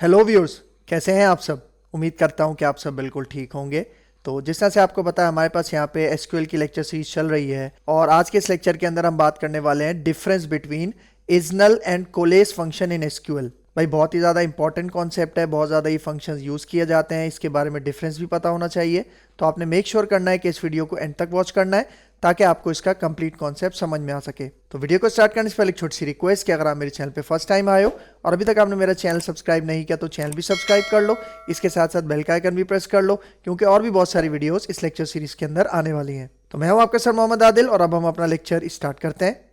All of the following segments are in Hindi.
हेलो व्यूअर्स, कैसे हैं आप सब। उम्मीद करता हूं कि आप सब बिल्कुल ठीक होंगे। तो जिस तरह से आपको पता है, हमारे पास यहाँ पे एसक्यूएल की लेक्चर सीरीज चल रही है और आज के इस लेक्चर के अंदर हम बात करने वाले हैं difference between ISNULL and coalesce function in SQL. भाई बहुत ही ज़्यादा इंपॉर्टेंट कॉन्सेप्ट है, बहुत ज़्यादा ये फंक्शंस यूज़ किए जाते हैं, इसके बारे में डिफरेंस भी पता होना चाहिए। तो आपने मेक श्योर करना है कि इस वीडियो को एंड तक वॉच करना है ताकि आपको इसका कंप्लीट कॉन्सेप्ट समझ में आ सके। तो वीडियो को स्टार्ट करने से पहले एक छोटी सी रिक्वेस्ट कि अगर आप मेरे चैनल पे फर्स्ट टाइम आए हो और अभी तक आपने मेरा चैनल सब्सक्राइब नहीं किया तो चैनल भी सब्सक्राइब कर लो, इसके साथ साथ बेल का आइकन भी प्रेस कर लो क्योंकि और भी बहुत सारी वीडियोस इस लेक्चर सीरीज के अंदर आने वाली हैं। तो मैं हूं आपका सर मोहम्मद आदिल और अब हम अपना लेक्चर स्टार्ट करते हैं।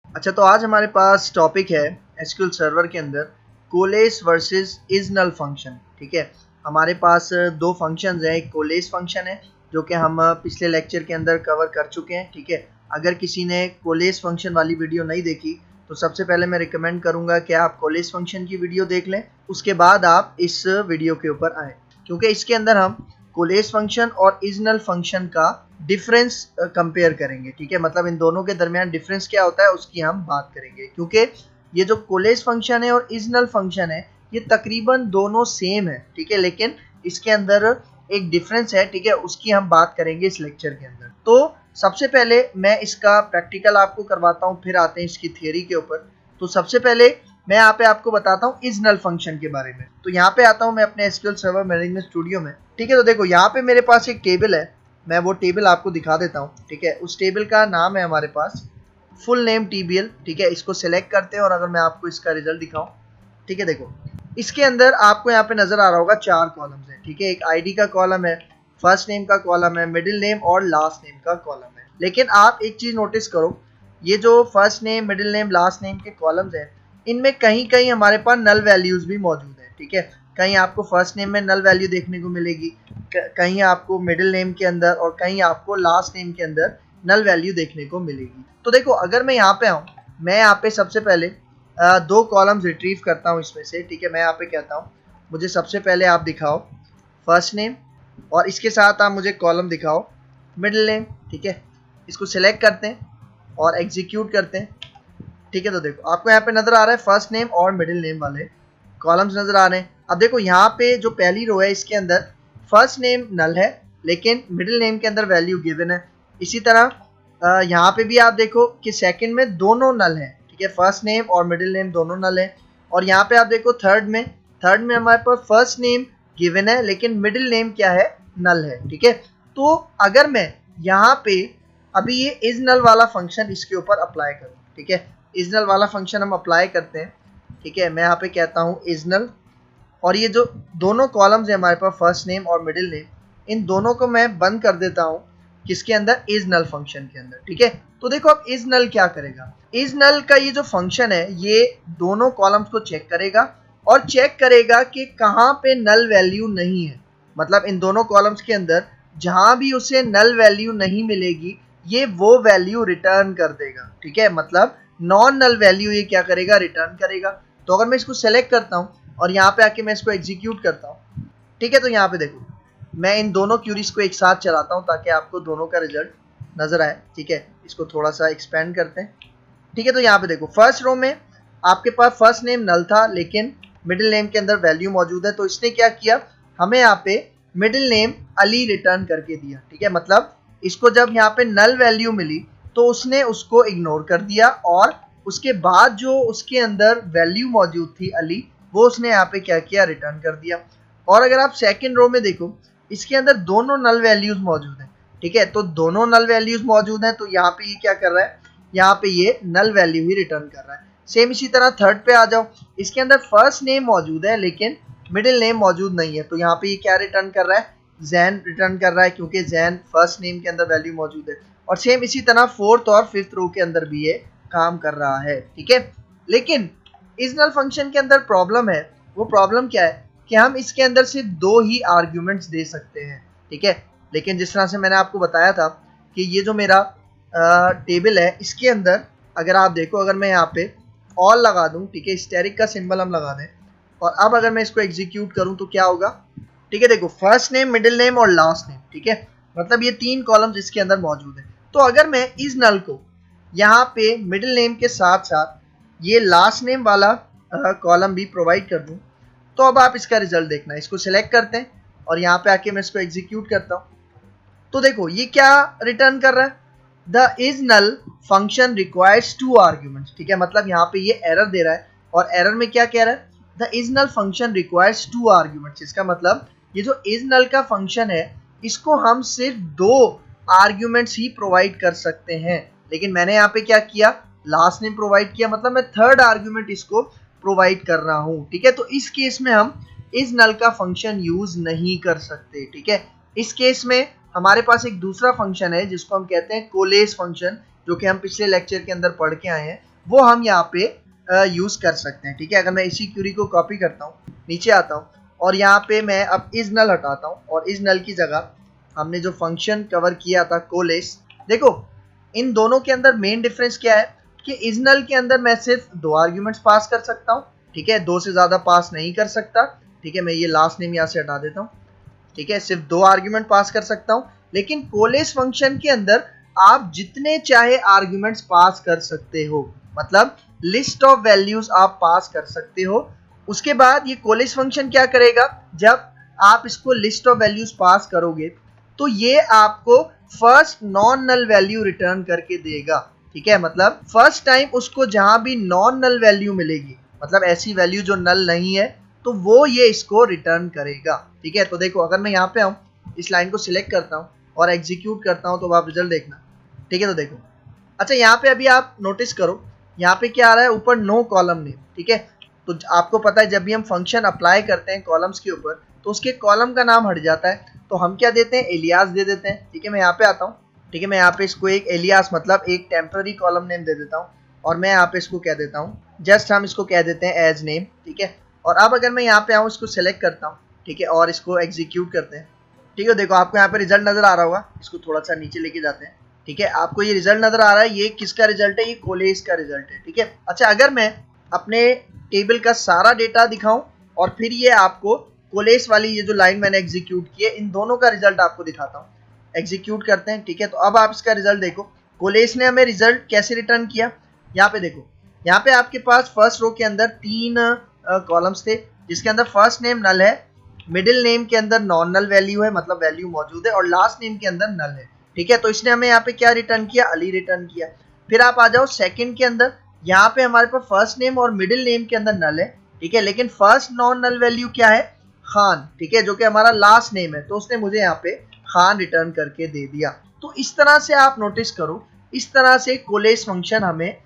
अच्छा, तो आज हमारे पास टॉपिक है एसक्यूएल सर्वर के अंदर कोलेस वर्सेस इजनल फंक्शन। ठीक है, हमारे पास दो फंक्शंस हैं। एक कोलेस फंक्शन है जो कि हम पिछले लेक्चर के अंदर कवर कर चुके हैं। ठीक है, अगर किसी ने कोलेस फंक्शन वाली वीडियो नहीं देखी तो सबसे पहले मैं रिकमेंड करूंगा कि आप कोलेस फंक्शन की वीडियो देख लें, उसके बाद आप इस वीडियो के ऊपर आए, क्योंकि इसके अंदर हम कोलेस फंक्शन और इजनल फंक्शन का डिफरेंस कंपेयर करेंगे। ठीक है, मतलब इन दोनों के दरमियान डिफरेंस क्या होता है उसकी हम बात करेंगे, क्योंकि ये जो कोलेस फंक्शन है और इजनल फंक्शन है ये तकरीबन दोनों सेम है। ठीक है, लेकिन इसके अंदर एक डिफरेंस है। ठीक है, उसकी हम बात करेंगे इस लेक्चर के अंदर। तो सबसे पहले मैं इसका प्रैक्टिकल आपको करवाता हूँ, फिर आते हैं इसकी थियोरी के ऊपर। तो सबसे पहले मैं यहाँ पे आपको बताता हूँ इजनल फंक्शन के बारे में। तो यहाँ पे आता हूँ मैं अपने एसक्यूएल सर्वर मैनेजमेंट स्टूडियो में। ठीक है, तो देखो यहाँ पे मेरे पास एक टेबल है, मैं वो टेबल आपको दिखा देता हूँ। ठीक है, उस टेबल का नाम है हमारे पास फुल नेम टीबीएल। ठीक है, इसको सिलेक्ट करते हैं और अगर मैं आपको इसका रिजल्ट दिखाऊं, ठीक है, देखो इसके अंदर आपको यहाँ पे नजर आ रहा होगा चार कॉलम्स है। ठीक है, एक आईडी का कॉलम है, फर्स्ट नेम का कॉलम है, मिडिल नेम और लास्ट नेम का कॉलम है। लेकिन आप एक चीज नोटिस करो, ये जो first name, middle name, last name के कॉलम्स हैं, इनमें कहीं कहीं हमारे पास नल वैल्यूज भी मौजूद है। ठीक है, कहीं आपको फर्स्ट नेम में नल वैल्यू देखने को मिलेगी, कहीं आपको मिडिल नेम के अंदर और कहीं आपको लास्ट नेम के अंदर नल वैल्यू देखने को मिलेगी। तो देखो अगर मैं यहाँ पे आऊँ, मैं यहाँ पे सबसे पहले दो कॉलम्स रिट्रीव करता हूँ इसमें से। ठीक है, मैं यहाँ पे कहता हूँ मुझे सबसे पहले आप दिखाओ फर्स्ट नेम और इसके साथ आप मुझे कॉलम दिखाओ मिडिल नेम। ठीक है, इसको सिलेक्ट करते हैं और एग्जीक्यूट करते हैं। ठीक है, तो देखो आपको यहाँ पे नजर आ रहा है फर्स्ट नेम और मिडिल नेम वाले कॉलम्स नजर आ रहे हैं। अब देखो यहाँ पे जो पहली रो है इसके अंदर फर्स्ट नेम नल है लेकिन मिडिल नेम के अंदर वैल्यू गिवन है। इसी तरह यहाँ पे भी आप देखो कि सेकंड में दोनों नल है। ठीक है, फर्स्ट नेम और मिडिल नेम दोनों नल है। और यहाँ पे आप देखो थर्ड में हमारे पास फर्स्ट नेम गिवन है लेकिन मिडिल नेम क्या है, नल है। ठीक है, तो अगर मैं यहाँ पे अभी ये इज नल वाला फंक्शन इसके ऊपर अप्लाई करूँ, ठीक है, इजनल वाला फंक्शन हम अप्लाई करते हैं। ठीक है, मैं यहाँ पे कहता हूँ इजनल और ये जो दोनों कॉलम्स है हमारे पास फर्स्ट नेम और मिडिल नेम, इन दोनों को मैं बंद कर देता हूँ किसके अंदर, इज नल फंक्शन के अंदर। ठीक है, तो देखो अब इज नल क्या करेगा, इज नल का ये जो फंक्शन है ये दोनों कॉलम्स को चेक करेगा और चेक करेगा कि कहाँ पे नल वैल्यू नहीं है। मतलब इन दोनों कॉलम्स के अंदर जहां भी उसे नल वैल्यू नहीं मिलेगी ये वो वैल्यू रिटर्न कर देगा। ठीक है, मतलब नॉन नल वैल्यू ये क्या करेगा, रिटर्न करेगा। तो अगर मैं इसको सेलेक्ट करता हूँ और यहाँ पे आके मैं इसको एग्जीक्यूट करता हूँ, ठीक है, तो यहाँ पे देखो मैं इन दोनों क्यूरीज को एक साथ चलाता हूँ ताकि आपको दोनों का रिजल्ट नजर आए। ठीक है, इसको थोड़ा सा एक्सपेंड करते हैं। ठीक है, तो यहाँ पे देखो फर्स्ट रो में आपके पास फर्स्ट नेम नल था लेकिन मिडिल नेम के अंदर वैल्यू मौजूद है, तो इसने क्या किया, हमें यहाँ पे मिडिल नेम अली रिटर्न करके दिया। ठीक है, मतलब इसको जब यहाँ पे नल वैल्यू मिली तो उसने उसको इग्नोर कर दिया और उसके बाद जो उसके अंदर वैल्यू मौजूद थी अली, वो उसने यहाँ पे क्या किया, रिटर्न कर दिया। और अगर आप सेकंड रो में देखो इसके अंदर दोनों नल वैल्यूज मौजूद हैं। ठीक है, तो दोनों नल वैल्यूज मौजूद हैं तो यहाँ पे ये क्या कर रहा है, यहाँ पे ये नल वैल्यू ही रिटर्न कर रहा है। सेम इसी तरह थर्ड पे आ जाओ, इसके अंदर फर्स्ट नेम मौजूद है लेकिन मिडिल नेम मौजूद नहीं है, तो यहाँ पे ये क्या रिटर्न कर रहा है, जैन रिटर्न कर रहा है, क्योंकि जैन फर्स्ट नेम के अंदर वैल्यू मौजूद है। और सेम इसी तरह फोर्थ और फिफ्थ रो के अंदर भी ये काम कर रहा है। ठीक है, लेकिन इस नल फंक्शन के अंदर प्रॉब्लम है। वो प्रॉब्लम क्या है कि हम इसके अंदर सिर्फ दो ही आर्ग्यूमेंट्स दे सकते हैं। ठीक है, लेकिन जिस तरह से मैंने आपको बताया था कि ये जो मेरा टेबल है इसके अंदर अगर आप देखो, अगर मैं यहाँ पे ऑल लगा दूं, ठीक है, स्टेरिक का सिंबल हम लगा दें और अब अगर मैं इसको एग्जीक्यूट करूं तो क्या होगा। ठीक है, देखो फर्स्ट नेम, मिडिल नेम और लास्ट नेम। ठीक है, मतलब ये तीन कॉलम्स इसके अंदर मौजूद है। तो अगर मैं इस नल को यहाँ पे मिडिल नेम के साथ साथ ये लास्ट नेम वाला कॉलम भी प्रोवाइड कर दूं, तो अब आप इसका रिजल्ट देखना। इसको सिलेक्ट करते हैं और यहाँ पे आके मैं इसको एग्जीक्यूट करता हूँ। तो देखो ये क्या रिटर्न कर रहा है, the is null function requires 2 arguments. ठीक है, मतलब यहाँ पे ये एरर दे रहा है और एरर में क्या कह रहा है, the is null function requires 2 arguments. इसका मतलब ये जो इज नल का फंक्शन है इसको हम सिर्फ 2 आर्ग्यूमेंट्स ही प्रोवाइड कर सकते हैं, लेकिन मैंने यहाँ पे क्या किया, लास्ट नेम प्रोवाइड किया, मतलब मैं थर्ड आर्ग्यूमेंट इसको प्रोवाइड कर रहा हूँ। ठीक है, तो इस केस में हम इज नल का फंक्शन यूज नहीं कर सकते। ठीक है, इस केस में हमारे पास एक दूसरा फंक्शन है जिसको हम कहते हैं कोलेस फंक्शन, जो कि हम पिछले लेक्चर के अंदर पढ़ के आए हैं, वो हम यहाँ पे यूज कर सकते हैं। ठीक है, अगर मैं इसी क्यूरी को कॉपी करता हूँ, नीचे आता हूँ और यहाँ पे मैं अब इज नल हटाता हूँ और इज नल की जगह हमने जो फंक्शन कवर किया था कोलेस, देखो इन दोनों के अंदर मेन डिफरेंस क्या है कि इज नल के अंदर मैं सिर्फ 2 आर्ग्यूमेंट्स पास कर सकता हूँ। ठीक है, 2 से ज्यादा पास नहीं कर सकता। ठीक है, मैं ये लास्ट नेम यहाँ से हटा देता हूँ। ठीक है, सिर्फ 2 आर्ग्यूमेंट पास कर सकता हूँ, लेकिन कोलेस फंक्शन के अंदर आप जितने चाहे आर्ग्यूमेंट्स पास कर सकते हो, मतलब लिस्ट ऑफ वैल्यूज आप पास कर सकते हो। उसके बाद ये कोलेस फंक्शन क्या करेगा, जब आप इसको लिस्ट ऑफ वैल्यूज पास करोगे तो ये आपको first non null value return करके देगा। ठीक है, मतलब फर्स्ट टाइम उसको जहां भी नॉन नल वैल्यू मिलेगी, मतलब ऐसी वैल्यू जो नल नहीं है, तो वो ये इसको रिटर्न करेगा। ठीक है, तो देखो अगर मैं यहाँ पे आऊँ, इस लाइन को सिलेक्ट करता हूँ और एग्जीक्यूट करता हूँ, तो आप रिजल्ट देखना। ठीक है, तो देखो अच्छा यहाँ पे अभी आप नोटिस करो, यहाँ पे क्या आ रहा है, ऊपर नो कॉलम नेम। ठीक है, तो आपको पता है जब भी हम फंक्शन अप्लाई करते हैं कॉलम्स के ऊपर तो उसके कॉलम का नाम हट जाता है, तो हम क्या देते हैं, एलियास दे देते हैं। ठीक है, मैं यहाँ पे आता हूँ। ठीक है, मैं यहाँ पे इसको एक एलियास मतलब एक टेम्पररी कॉलम नेम दे देता हूँ और मैं यहाँ पे इसको कह देता हूँ, जस्ट हम इसको कह देते हैं एज नेम। ठीक है, और अब अगर मैं यहाँ पे आऊँ, इसको सेलेक्ट करता हूँ, ठीक है, और इसको एग्जीक्यूट करते हैं। ठीक है, देखो आपको यहाँ पे रिजल्ट नजर आ रहा होगा, इसको थोड़ा सा नीचे लेके जाते हैं। ठीक है, आपको ये रिजल्ट नजर आ रहा है, ये किसका रिजल्ट है, ये कोलेस का रिजल्ट है। ठीक है, अच्छा अगर मैं अपने टेबल का सारा डेटा दिखाऊं और फिर ये आपको कोलेस वाली ये जो लाइन मैंने एग्जीक्यूट की है, इन दोनों का रिजल्ट आपको दिखाता हूँ। एग्जीक्यूट करते हैं। ठीक है, तो अब आप इसका रिजल्ट देखो, कोलेस ने हमें रिजल्ट कैसे रिटर्न किया। यहाँ पे देखो, यहाँ पे आपके पास फर्स्ट रो के अंदर 3 कॉलम्स थे, जिसके अंदर फर्स्ट नेम नल है, मिडिल नेम के अंदर नॉन नल वैल्यू है, मतलब वैल्यू मौजूद है, और लास्ट नेम के अंदर नल है। ठीक है, तो इसने हमें यहाँ पे क्या रिटर्न किया, अली रिटर्न किया। फिर आप आ जाओ सेकंड के अंदर, यहाँ पे हमारे पास फर्स्ट नेम और मिडिल नेम के अंदर नल है। ठीक है, लेकिन फर्स्ट नॉन नल वैल्यू क्या है, खान। ठीक है, जो कि हमारा लास्ट नेम है, तो उसने मुझे यहाँ पे खान रिटर्न करके दे दिया। तो इस तरह से आप नोटिस करो, इस तरह से कोलेस फंक्शन हमें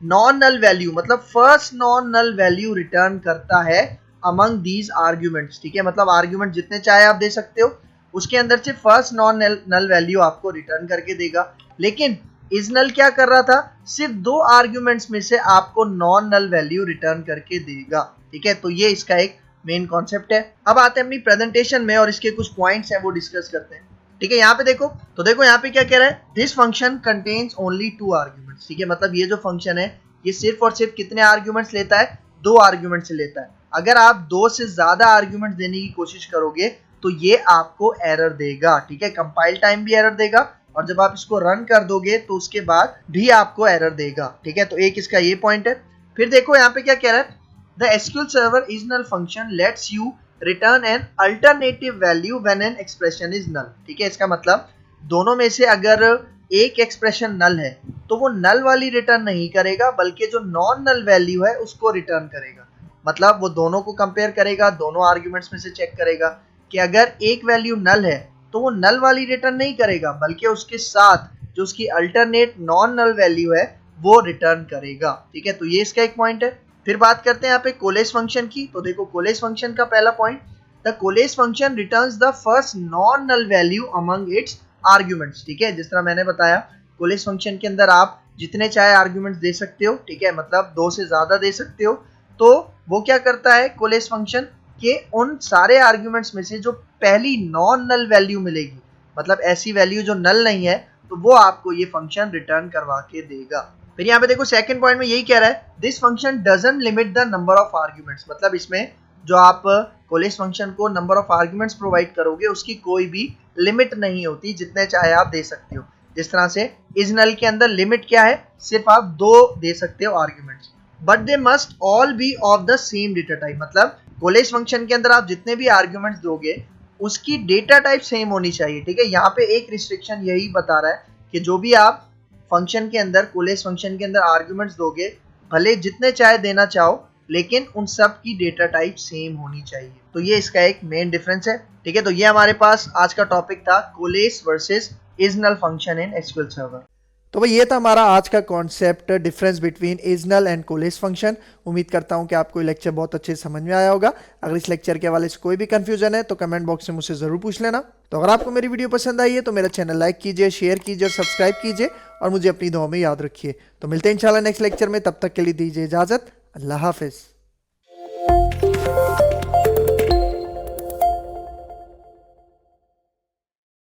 नॉन नल वैल्यू मतलब first non null value return करता है अमंग दीज आर्ग्यूमेंट्स। ठीक है, मतलब आर्ग्यूमेंट जितने चाहे आप दे सकते हो, उसके अंदर से फर्स्ट नॉन नल वैल्यू आपको रिटर्न करके देगा। लेकिन इज नल क्या कर रहा था, सिर्फ 2 आर्ग्यूमेंट्स में से आपको नॉन नल वैल्यू रिटर्न करके देगा। ठीक है, तो ये इसका एक मेन कॉन्सेप्ट है। अब आते हैं अपनी प्रेजेंटेशन में और इसके कुछ पॉइंट्स हैं वो डिस्कस करते हैं। ठीक है, यहाँ पे देखो, तो देखो यहाँ पे क्या कह रहा है, this function contains only 2 arguments. ठीक है, मतलब ये जो फंक्शन है ये सिर्फ और सिर्फ कितने आर्ग्यूमेंट्स लेता है, 2 आर्ग्यूमेंट्स से लेता है। अगर आप 2 से ज्यादा आर्ग्यूमेंट्स देने की कोशिश करोगे तो ये आपको एरर देगा। ठीक है, कंपाइल टाइम भी एरर देगा और जब आप इसको रन कर दोगे तो उसके बाद भी आपको एरर देगा। ठीक है, तो एक इसका ये पॉइंट है। फिर देखो यहाँ पे क्या कह रहा है, the SQL server is null function lets you return an alternative value when an expression is null. ठीक है, इसका मतलब दोनों में से अगर एक एक्सप्रेशन नल है तो वो नल वाली रिटर्न नहीं करेगा, बल्कि जो नॉन नल वैल्यू है उसको रिटर्न करेगा। मतलब वो दोनों को कंपेयर करेगा, दोनों आर्ग्यूमेंट्स में से चेक करेगा कि अगर एक वैल्यू नल है तो वो नल वाली रिटर्न नहीं करेगा, बल्कि उसके साथ जो उसकी अल्टरनेट नॉन नल वैल्यू है वो रिटर्न करेगा। ठीक है, तो ये इसका एक पॉइंट है। फिर बात करते हैं यहाँ पे कोलेस फंक्शन की। तो देखो कोलेस फंक्शन का पहला point, the coalesce function returns the first non null value among its arguments. ठीक है, जिस तरह मैंने बताया कोलेस फंक्शन के अंदर आप जितने चाहे आर्ग्यूमेंट्स दे सकते हो। ठीक है, मतलब 2 से ज्यादा दे सकते हो। तो वो क्या करता है कोलेस फंक्शन के उन सारे आर्ग्यूमेंट्स में से जो पहली नॉन नल वैल्यू मिलेगी, मतलब ऐसी वैल्यू जो नल नहीं है, तो वो आपको ये फंक्शन रिटर्न करवा के देगा। फिर यहाँ पे देखो सेकंड पॉइंट में यही कह रहा है, this function doesn't limit the number of arguments. मतलब इसमें जो आप कोलेस फंक्शन को नंबर ऑफ आर्ग्यूमेंट्स प्रोवाइड करोगे उसकी कोई भी लिमिट नहीं होती, जितने चाहे आप दे सकते हो। जिस तरह से इज नल के अंदर लिमिट क्या है, सिर्फ आप 2 दे सकते हो arguments, but they must all B of the same data type. मतलब कोलेस फंक्शन के अंदर आप जितने भी आर्ग्यूमेंट्स दोगे उसकी डेटा टाइप सेम होनी चाहिए, ठीक है। यहाँ पे एक रिस्ट्रिक्शन यही बता रहा है कि जो भी आप फंक्शन के अंदर, कोलेस फंक्शन के अंदर आर्ग्यूमेंट्स दोगे, भले जितने चाहे देना चाहो, लेकिन उन सब की डेटा टाइप सेम होनी चाहिए। तो ये इसका एक मेन डिफरेंस है, ठीक है। तो ये हमारे पास आज का टॉपिक था, coalesce versus is null function in SQL server. तो भाई ये था हमारा आज का concept, difference between is null and coalesce function. उम्मीद करता हूँ कि आपको ये लेक्चर बहुत अच्छे से समझ में आया होगा। अगर इस लेक्चर के हवाले से कोई भी कंफ्यूजन है तो कमेंट बॉक्स में मुझसे जरूर पूछ लेना। तो अगर आपको मेरी वीडियो पसंद आई है तो मेरा चैनल लाइक कीजिए, शेयर कीजिए और सब्सक्राइब कीजिए और मुझे अपनी दुआ में याद रखिए। तो मिलते हैं इंशाल्लाह नेक्स्ट लेक्चर में, तब तक के लिए दीजिए इजाजत। अल्लाह हाफिज।